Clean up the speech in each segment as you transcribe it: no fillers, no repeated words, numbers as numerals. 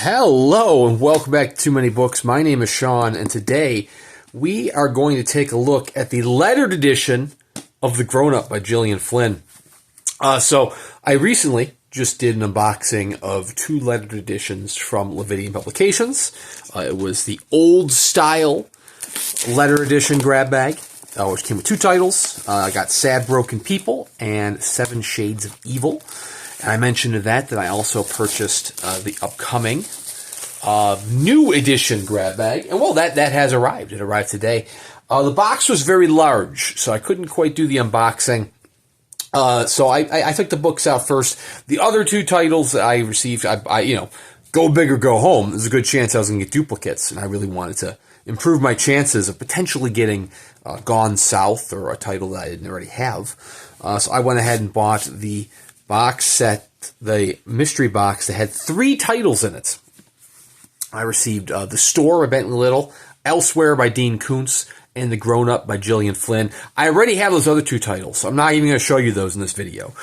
Hello and welcome back to Too Many Books. My name is Sean, and today we are going to take a look at the lettered edition of The Grownup by Gillian Flynn. So I recently just did an unboxing of two lettered editions from Lividian Publications. It was the old style letter edition grab bag, which came with two titles. I got Sad Broken People and 7 Shades of Evil. And I mentioned to that I also purchased the upcoming new edition grab bag. And well, that has arrived. It arrived today. The box was very large, so I couldn't quite do the unboxing. So I took the books out first. The other two titles that I received, I go big or go home. There's a good chance I was going to get duplicates, and I really wanted to improve my chances of potentially getting Gone South or a title that I didn't already have. So I went ahead and bought the box set, the mystery box that had 3 titles in it. I received The Store by Bentley Little, Elsewhere by Dean Koontz, and The Grownup by Gillian Flynn. I already have those other 2 titles, so I'm not even going to show you those in this video.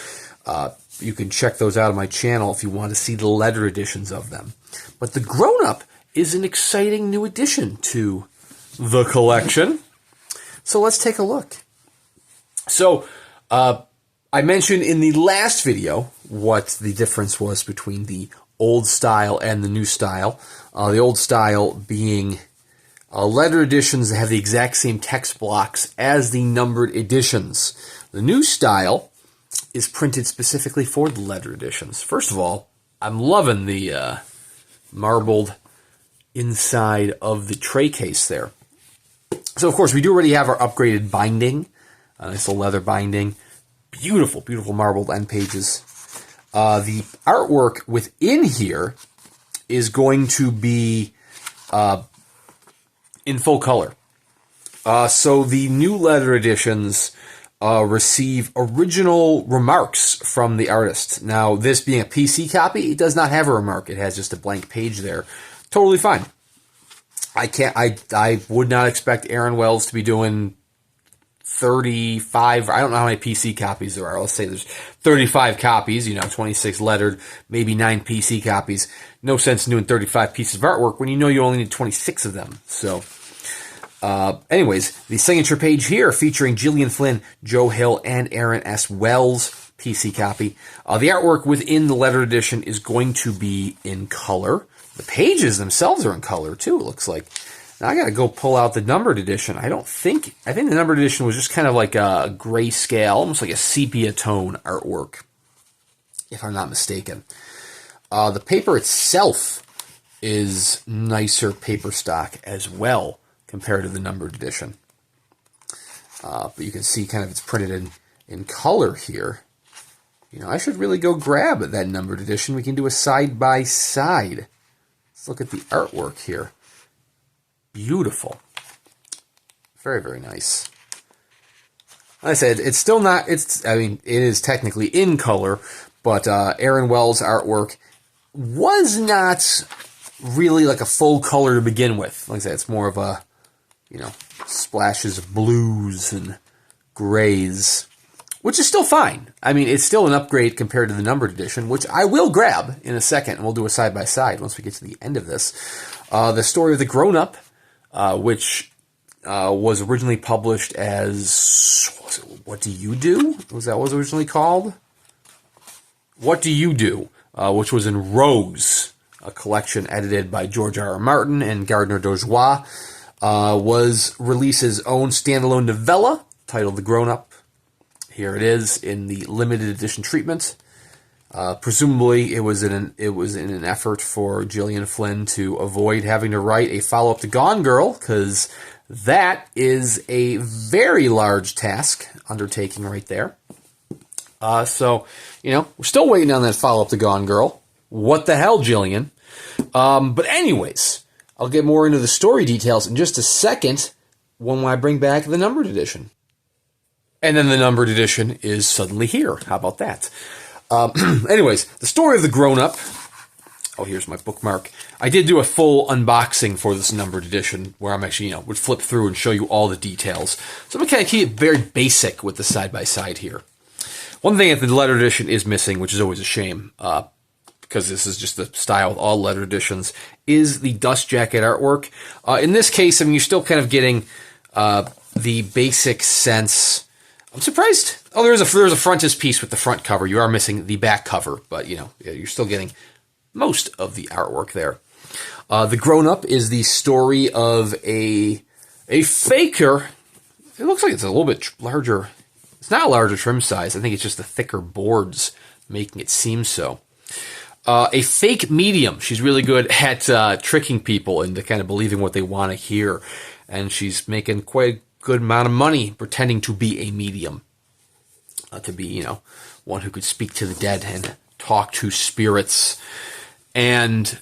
You can check those out on my channel if you want to see the letter editions of them. But The Grownup is an exciting new addition to the collection. So let's take a look. So, I mentioned in the last video what the difference was between the old style and the new style. The old style being letter editions that have the exact same text blocks as the numbered editions. The new style is printed specifically for the letter editions. First of all, I'm loving the marbled inside of the tray case there. So, of course, we do already have our upgraded binding. It's a leather binding. Beautiful, beautiful marbled end pages. The artwork within here is going to be in full color. So the new letter editions receive original remarks from the artist. Now, this being a PC copy, it does not have a remark. It has just a blank page there. Totally fine. I would not expect Erin to be doing 35, I don't know how many PC copies there are. Let's say there's 35 copies, 26 lettered, maybe 9 PC copies. No sense in doing 35 pieces of artwork when you know you only need 26 of them. So, anyways, the signature page here featuring Gillian Flynn, Joe Hill, and Erin S. Wells, PC copy. The artwork within the letter edition is going to be in color. The pages themselves are in color, too, it looks like. Now, I got to go pull out the numbered edition. I think the numbered edition was just kind of like a grayscale, almost like a sepia tone artwork, if I'm not mistaken. The paper itself is nicer paper stock as well compared to the numbered edition. But you can see kind of it's printed in color here. I should really go grab that numbered edition. We can do a side-by-side. Let's look at the artwork here. Beautiful. Very, very nice. Like I said, it's still not, it is technically in color, but Erin Wells' artwork was not really like a full color to begin with. Like I said, it's more of a, splashes of blues and grays, which is still fine. It's still an upgrade compared to the numbered edition, which I will grab in a second, and we'll do a side-by-side once we get to the end of this. The story of The Grownup, which was originally published as, What Do You Do? Was that what it was originally called? What Do You Do? Which was in Rose, a collection edited by George R. R. Martin and Gardner Dozois, was Release's own standalone novella titled The Grownup. Here it is in the limited edition treatment. Presumably, it was in an effort for Gillian Flynn to avoid having to write a follow-up to Gone Girl, because that is a very large task undertaking right there. So, we're still waiting on that follow-up to Gone Girl. What the hell, Gillian? But anyways, I'll get more into the story details in just a second when I bring back the numbered edition. And then the numbered edition is suddenly here. How about that? Anyways, the story of The Grownup. Oh, here's my bookmark. I did do a full unboxing for this numbered edition where I'm actually, would flip through and show you all the details. So I'm going to kind of keep it very basic with the side-by-side here. One thing that the letter edition is missing, which is always a shame, because this is just the style with all lettered editions, is the dust jacket artwork. In this case, I mean, you're still kind of getting the basic sense. I'm surprised. Oh, there's a frontispiece with the front cover. You are missing the back cover, but you know, you're still getting most of the artwork there. The Grownup is the story of a faker. It looks like it's a little bit larger. It's not a larger trim size. I think it's just the thicker boards making it seem so. A fake medium. She's really good at tricking people into kind of believing what they want to hear. And she's making quite a good amount of money pretending to be a medium. To be, you know, one who could speak to the dead and talk to spirits. And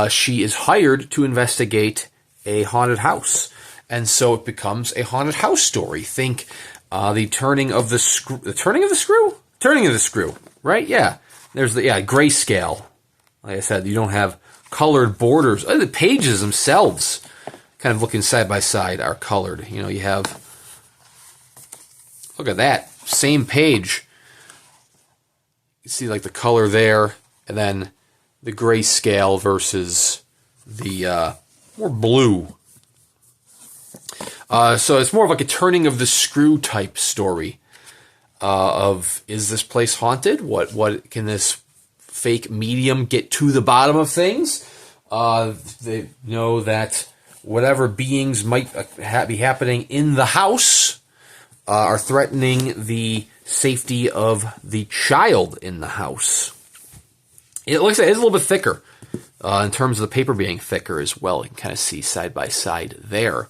she is hired to investigate a haunted house. And so it becomes a haunted house story. Think the turning of the screw. The turning of the screw? Turning of the screw, right? Yeah. There's the grayscale. Like I said, you don't have colored borders. The pages themselves, kind of looking side by side, are colored. You know, you have, look at that, same page. You see like the color there, and then the grayscale versus the more blue. So it's more of like a turning of the screw type story. Of, is this place haunted? What can this fake medium get to the bottom of things? They know that whatever beings might be happening in the house are threatening the safety of the child in the house. It looks like it's a little bit thicker in terms of the paper being thicker as well. You can kind of see side by side there.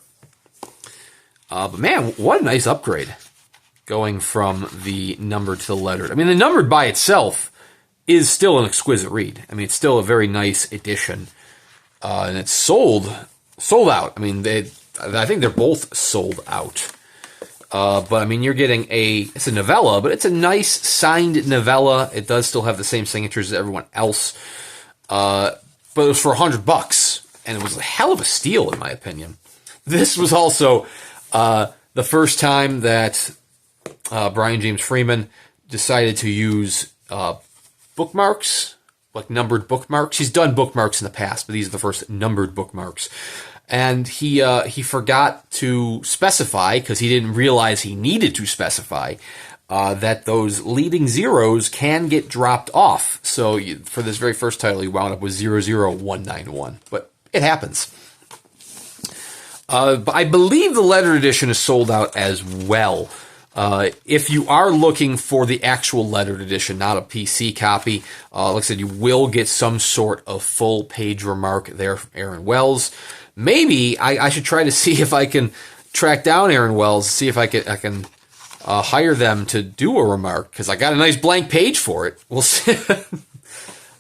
But man, what a nice upgrade. Going from the numbered to the lettered. I mean, the numbered by itself is still an exquisite read. I mean, it's still a very nice edition. And it's sold out. I mean, I think they're both sold out. But I mean, you're getting it's a novella, but it's a nice signed novella. It does still have the same signatures as everyone else. But it was for $100, and it was a hell of a steal, in my opinion. This was also the first time that Brian James Freeman decided to use bookmarks, like numbered bookmarks. He's done bookmarks in the past, but these are the first numbered bookmarks. And he forgot to specify, because he didn't realize he needed to specify, that those leading zeros can get dropped off. So for this very first title, he wound up with 00191. But it happens. But I believe the lettered edition is sold out as well. If you are looking for the actual lettered edition, not a PC copy, like I said, you will get some sort of full page remark there from Erin Wells. Maybe I should try to see if I can track down Erin Wells, see if I can hire them to do a remark, because I got a nice blank page for it. We'll see.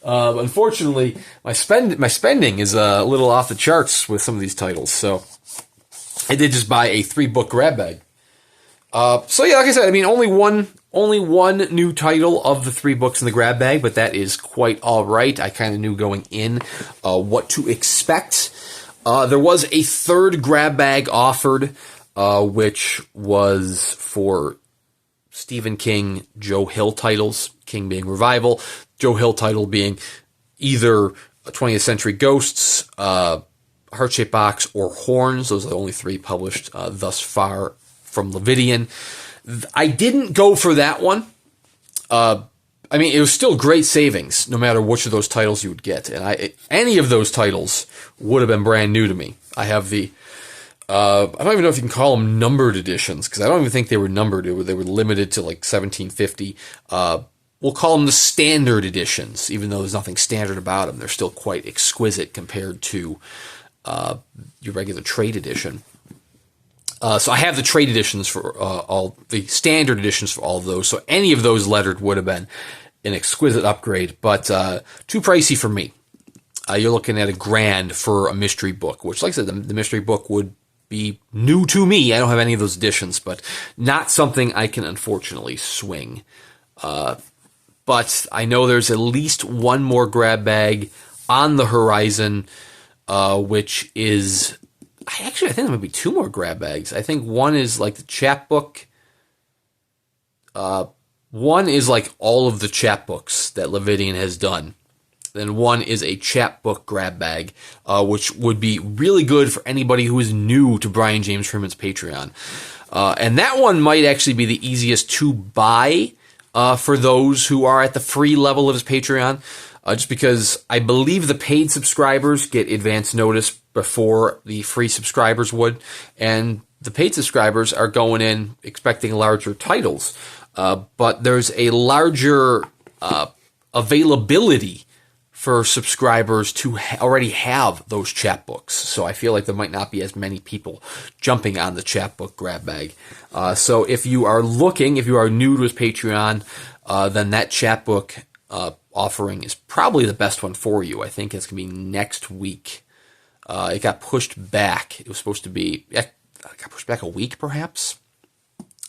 Unfortunately, my spending is a little off the charts with some of these titles, so I did just buy a 3-book grab bag. So yeah, like I said, I mean, only one new title of the 3 books in the grab bag, but that is quite all right. I kind of knew going in what to expect. There was a 3rd grab bag offered, which was for Stephen King, Joe Hill titles, King being Revival, Joe Hill title being either 20th Century Ghosts, Heart-Shaped Box, or Horns. Those are the only 3 published thus far from Lividian. I didn't go for that one. I mean, it was still great savings, no matter which of those titles you would get. And any of those titles would have been brand new to me. I have the, I don't even know if you can call them numbered editions, because I don't even think they were numbered. They were limited to like 1750. We'll call them the standard editions, even though there's nothing standard about them. They're still quite exquisite compared to your regular trade edition. So I have the trade editions for all the standard editions for all of those. So any of those lettered would have been an exquisite upgrade, but too pricey for me. You're looking at $1,000 for a mystery book, which, like I said, the mystery book would be new to me. I don't have any of those editions, but not something I can unfortunately swing. But I know there's at least one more grab bag on the horizon, which is... I think there might be 2 more grab bags. I think one is like the chapbook. One is like all of the chapbooks that Lividian has done. then one is a chapbook grab bag, which would be really good for anybody who is new to Brian James Freeman's Patreon. And that one might actually be the easiest to buy for those who are at the free level of his Patreon, just because I believe the paid subscribers get advance notice before the free subscribers would, and the paid subscribers are going in expecting larger titles, but there's a larger availability for subscribers to already have those chapbooks. So I feel like there might not be as many people jumping on the chapbook grab bag. So if you are looking, if you are new to his Patreon, then that chapbook offering is probably the best one for you. I think it's going to be next week. It got pushed back. It was supposed to be, it got pushed back a week perhaps.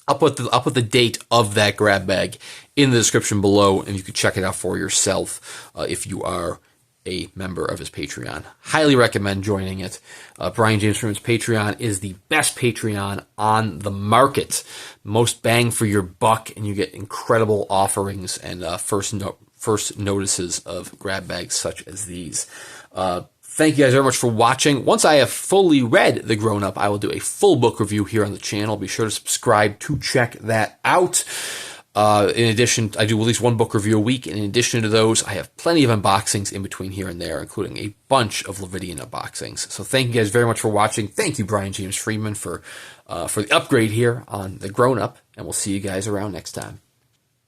I'll put the date of that grab bag in the description below, and you can check it out for yourself if you are a member of his Patreon. Highly recommend joining it. Brian James Freeman's Patreon is the best Patreon on the market. Most bang for your buck, and you get incredible offerings and first notices of grab bags such as these. Thank you guys very much for watching. Once I have fully read The Grownup, I will do a full book review here on the channel. Be sure to subscribe to check that out. In addition, I do at least one book review a week. And in addition to those, I have plenty of unboxings in between here and there, including a bunch of Lividian unboxings. So thank you guys very much for watching. Thank you, Brian James Freeman, for the upgrade here on The Grownup. And we'll see you guys around next time.